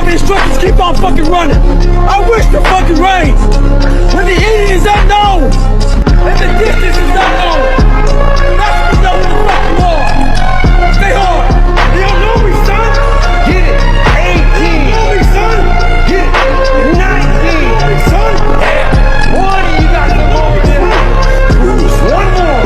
Instructions keep on fucking running. I wish the fucking rains. When the eating is unknown and the distance is unknown, that's when we know where the fucking war. Stay hard. You don't know me, son? Get it. 18. You know me, son? Get it. 19. You know me, son? Yeah. 20. You got some more than one more.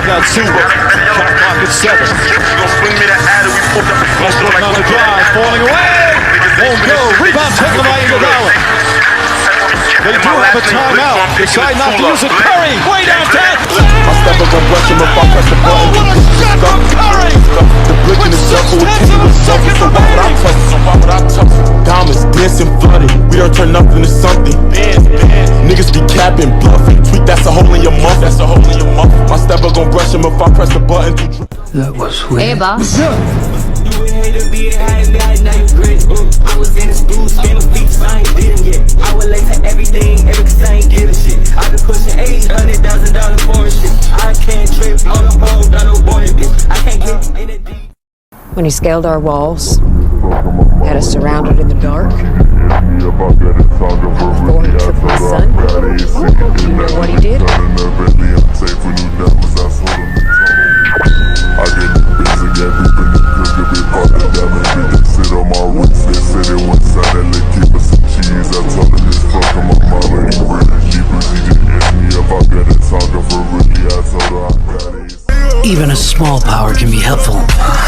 Got two, shot clock at 7. Westbrook on the drive, falling away. Won't go. Rebound taken by Iguodala. They do have a timeout. Decide not to use it. Curry, way downtown. My stepper gon' brush him if I press the button. What a shot from Curry! The brick in the circle with Kenny was something. So why would I touch it? So why would I touch it? Diamonds dancing flooded. We don't turn nothing to something. Niggas be capping, bluffing. Tweet, that's a hole in your muff. That's a hole in your muff. My stepper gon' brush him if I press the button. That was weird. Hey, boss. You would hate to be high, now you grit. I was in the school, scamming feet, I ain't did yet. I would late to everything, cause I ain't giving shit. I been pushing $800,000 for shit. I can't trip on the road, on no boy, bitch. I can't get in it deep. When he scaled our walls, had us surrounded in the dark, before he took my son, you know what he did? Even a small power can be helpful,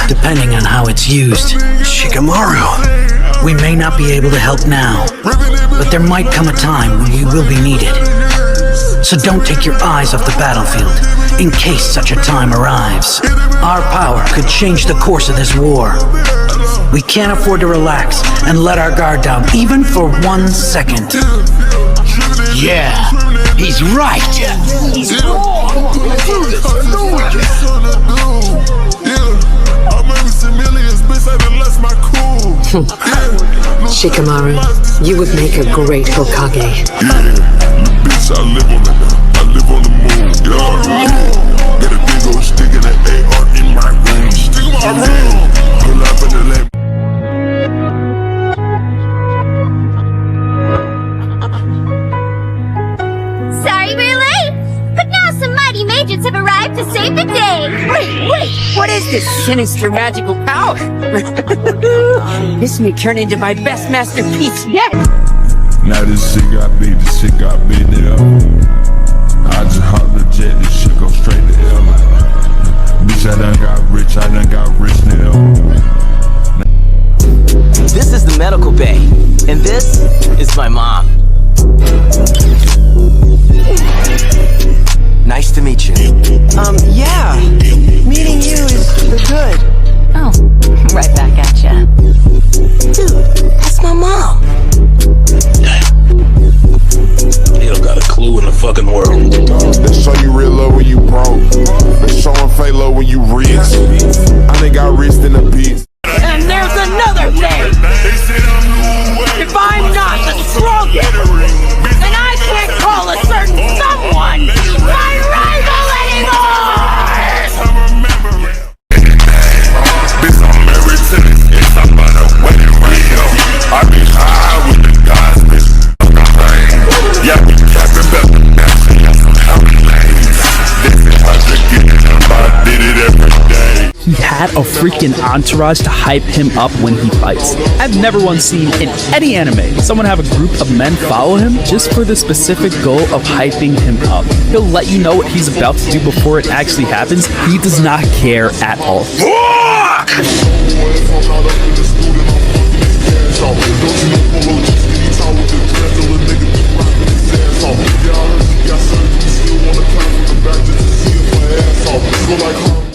depending on how it's used. Shikamaru. We may not be able to help now, but there might come a time when we will be needed. So don't take your eyes off the battlefield, in case such a time arrives. Our power could change the course of this war. We can't afford to relax and let our guard down, even for 1 second. Yeah, he's right. He's wrong. Shikamaru, you would make a great Hokage. Yeah, bitch, I live on the moon, yeah. Got a big old stick and an AR in my room. Stick in my room. Pull up in the lane. Sorry we're late, but now some mighty mages have arrived to save the day. Wait, what is this sinister magical power? This may turn into my best masterpiece yet. Now this shit got big, yeah. I just hop the jet, this shit go straight to L. Bitch, I done got rich now. This is the medical bay, and this is my mom. Nice to meet you. Yeah. Meeting you is good. Oh, right back at ya. Dude, that's my mom. fucking world. They show you real love when you broke. They showing fake love when you rich. I done got rich in the beats. And there's another thing. If I'm not the strongest, then I can't call a certain someone my rival anymore! Bitch, I'm everything. It's about a wedding radio. I be high with the guys, bitch. Yeah, we capping better. This is how to get it. I did it every day. He had a freaking entourage to hype him up when he fights. I've never once seen in any anime someone have a group of men follow him just for the specific goal of hyping him up. He'll let you know what he's about to do before it actually happens. He does not care at all.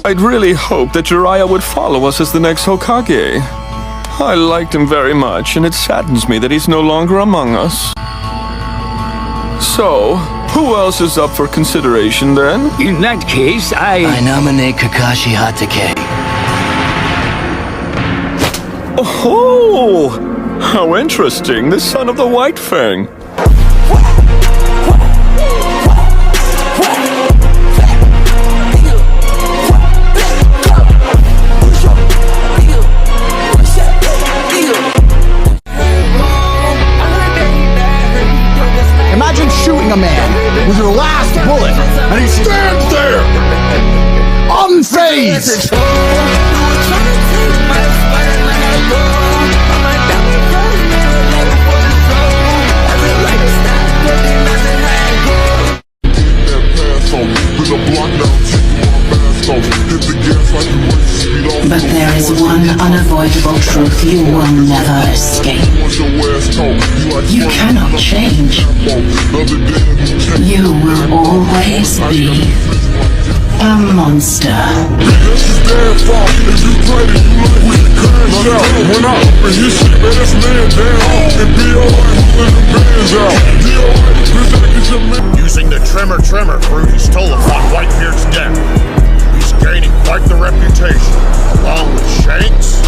I'd really hoped that Jiraiya would follow us as the next Hokage. I liked him very much, and it saddens me that he's no longer among us. So, who else is up for consideration then? In that case, I nominate Kakashi Hatake. Oh, how interesting, the son of the White Fang. Imagine shooting a man with your last bullet, and he stands there, unfazed. But there is one unavoidable truth you will never escape. You cannot change. You will always be a monster. Using the trimmer fruit, he stole upon Whitebeard's death. He's gaining quite the reputation, along with Shanks,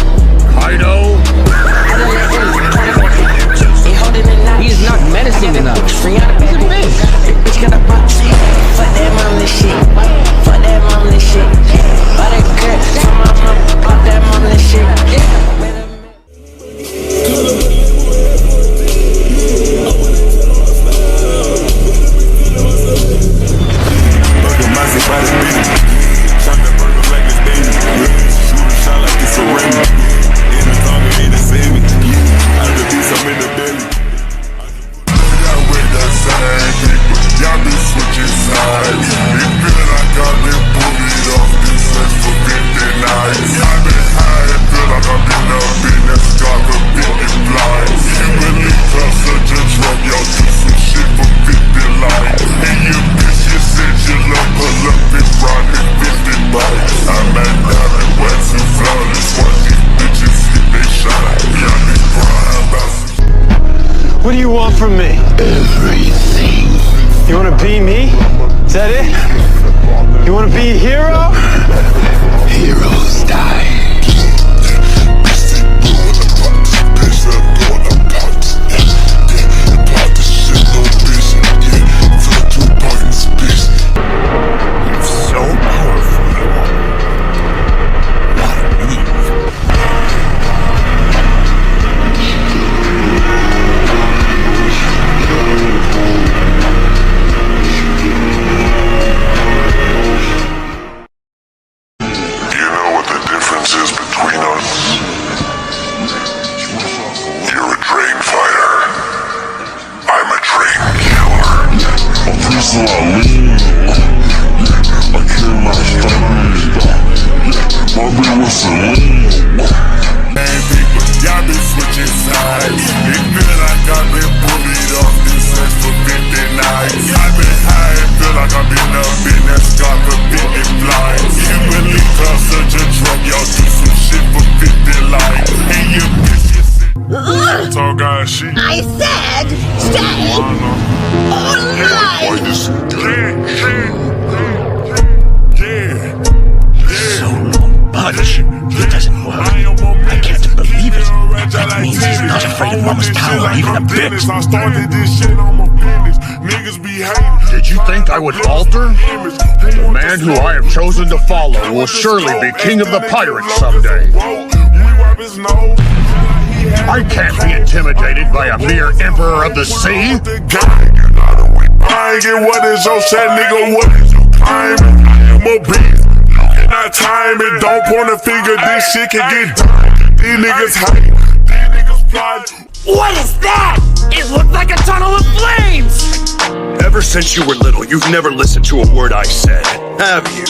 Kaido. He is not menacing enough. He's a bitch. Fuck that mama shit. Fuck that mama shit. Buy that cut. So mama pop that mama shit. What do you want from me? Everything. You want to be me? Is that it? You want to be a hero? Heroes die. I said stay! So no budge. It doesn't work. I can't believe it. That means he's not afraid of Mama's power even a bit. Did you think I would alter? The man who I have chosen to follow will surely be king of the pirates someday. I can't be intimidated by a mere emperor of the sea. I get what is your set, nigga, what is your crime? I am a beast. You cannot time it, don't point a finger, this shit can get done. These niggas hate, these niggas plot. What is that? It looked like a tunnel of flames! Ever since you were little, you've never listened to a word I said, have you?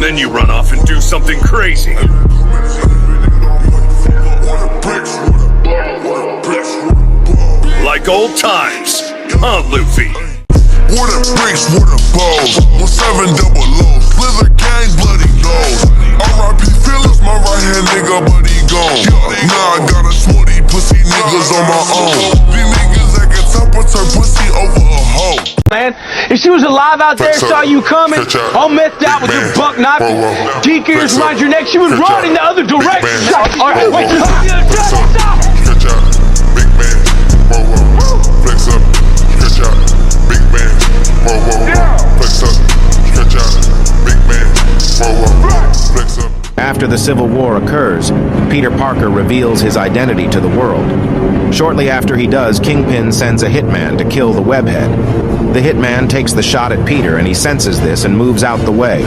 Then you run off and do something crazy. Like old times, huh, Luffy? Water bricks, water balls, 17 double lows, slither gang, bloody nose. R.I.P. Phillips, my right hand nigga, but he gone. Now I got a smoothie, pussy niggas on my own. These niggas that can top or turn pussy over a hoe. Man, if she was alive out there, saw you coming, all messed out with your buck knife, geek ears around your neck, she would run in the other direction. Alright, wait, stop! Catch out, big man, whoa, whoa, flex up, catch out, big man, whoa, whoa, flex up, catch out, big man, whoa, whoa, flex up. After the Civil War occurs, Peter Parker reveals his identity to the world. Shortly after he does, Kingpin sends a hitman to kill the webhead. The hitman takes the shot at Peter and he senses this and moves out the way.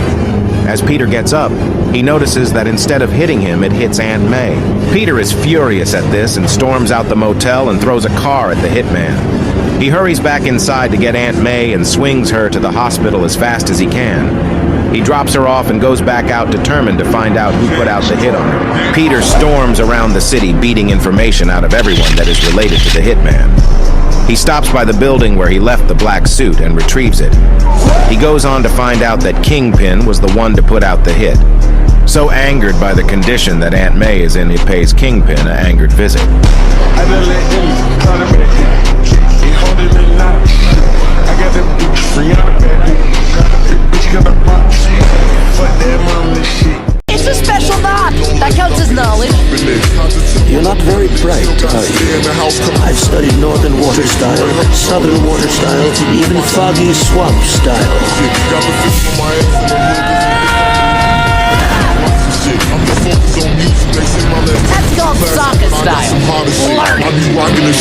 As Peter gets up, he notices that instead of hitting him, it hits Aunt May. Peter is furious at this and storms out the motel and throws a car at the hitman. He hurries back inside to get Aunt May and swings her to the hospital as fast as he can. He drops her off and goes back out determined to find out who put out the hit on her. Peter storms around the city beating information out of everyone that is related to the hitman. He stops by the building where he left the black suit and retrieves it. He goes on to find out that Kingpin was the one to put out the hit. So angered by the condition that Aunt May is in, he pays Kingpin an angered visit. It's a special knot. That counts as knowledge. You're not very bright, are you? I've studied northern water style, southern water style, even foggy swamp style. That's called soccer style. Learn it.